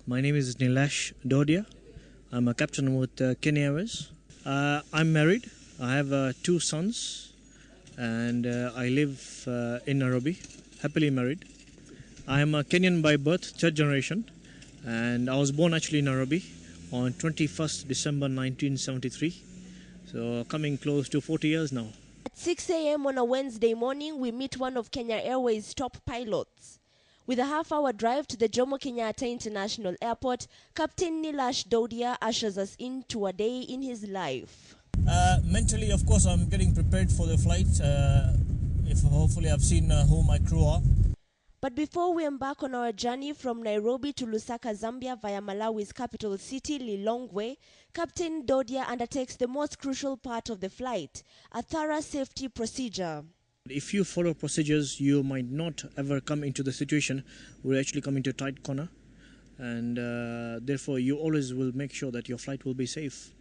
My name is Nilesh Dodia. I'm a captain with Kenyan. I'm married. I have 2 sons and I live in Nairobi, happily married. I am a Kenyan by birth, 3rd generation, and I was born actually in Nairobi on 21st December 1973. So coming close to 40 years now. At 6 a.m. on a Wednesday morning, we meet one of Kenya Airways' top pilots. With a half-hour drive to the Jomo Kenyatta International Airport, Captain Nilesh Dodia ushers us into a day in his life. Mentally, of course, I'm getting prepared for the flight. Hopefully I've seen who my crew are. But before we embark on our journey from Nairobi to Lusaka, Zambia via Malawi's capital city, Lilongwe, Captain Dodia undertakes the most crucial part of the flight, a thorough safety procedure. If you follow procedures, you might not ever come into the situation where you actually come into a tight corner, and therefore you always will make sure that your flight will be safe.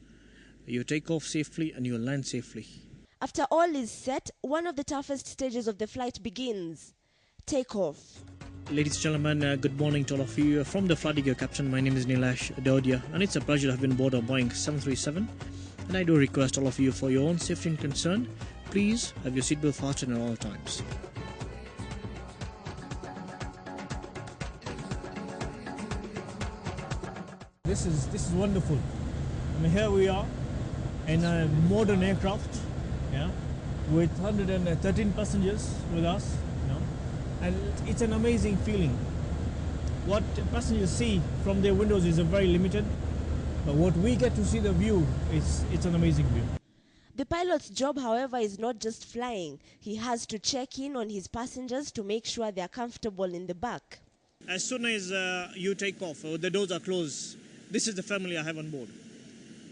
You take off safely and you land safely. After all is set, one of the toughest stages of the flight begins. Takeoff. Ladies and gentlemen, good morning to all of you. From the Flight Gear Captain, my name is Nilesh Dodia, and it's a pleasure to have been aboard a Boeing 737. And I do request all of you, for your own safety and concern, please have your seatbelt fastened at all times. This is wonderful. I mean, here we are in a modern aircraft, yeah, with 113 passengers with us. And it's an amazing feeling. What passengers see from their windows is very limited, but what we get to see the view, it's an amazing view. The pilot's job, however, is not just flying. He has to check in on his passengers to make sure they are comfortable in the back. As soon as you take off, the doors are closed, this is the family I have on board.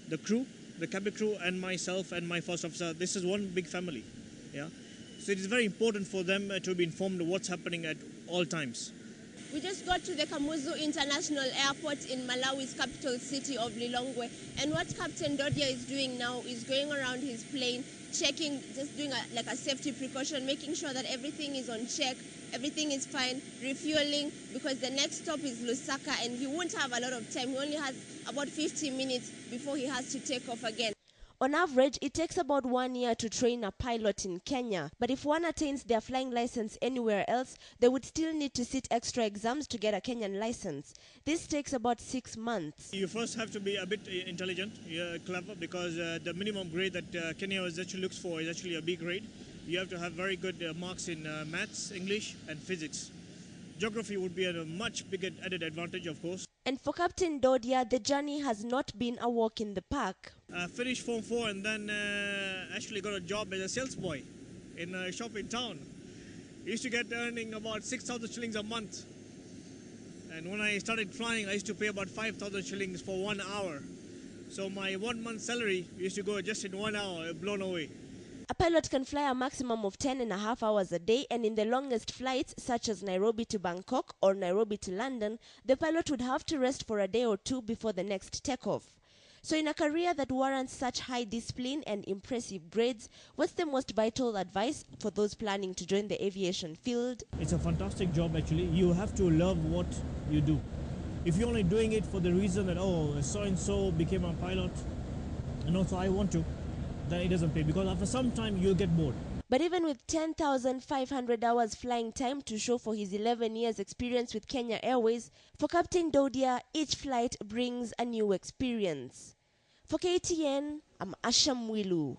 The crew, the cabin crew, and myself and my first officer, this is one big family. Yeah. So it is very important for them to be informed of what's happening at all times. We just got to the Kamuzu International Airport in Malawi's capital city of Lilongwe. And what Captain Dodia is doing now is going around his plane, checking, just doing a safety precaution, making sure that everything is on check, everything is fine, refueling, because the next stop is Lusaka and he won't have a lot of time. He only has about 50 minutes before he has to take off again. On average, it takes about 1 year to train a pilot in Kenya. But if one attains their flying license anywhere else, they would still need to sit extra exams to get a Kenyan license. This takes about 6 months. You first have to be a bit intelligent, clever, because the minimum grade that Kenya actually looks for is actually a B grade. You have to have very good marks in maths, English, and physics. Geography would be a much bigger added advantage, of course. And for Captain Dodia, the journey has not been a walk in the park. Finished Form 4 and then actually got a job as a sales boy in a shop in town. Used to get earning about 6,000 shillings a month. And when I started flying, I used to pay about 5,000 shillings for 1 hour. So my 1 month salary used to go just in 1 hour, blown away. A pilot can fly a maximum of 10.5 hours a day, and in the longest flights, such as Nairobi to Bangkok or Nairobi to London, the pilot would have to rest for a day or two before the next takeoff. So in a career that warrants such high discipline and impressive grades, what's the most vital advice for those planning to join the aviation field? It's a fantastic job actually. You have to love what you do. If you're only doing it for the reason that, oh, so-and-so became a pilot, and also I want to, then it doesn't pay, because after some time you'll get bored. But even with 10,500 hours flying time to show for his 11 years experience with Kenya Airways, for Captain Dodia, each flight brings a new experience. For KTN, I'm Asha Mwilu.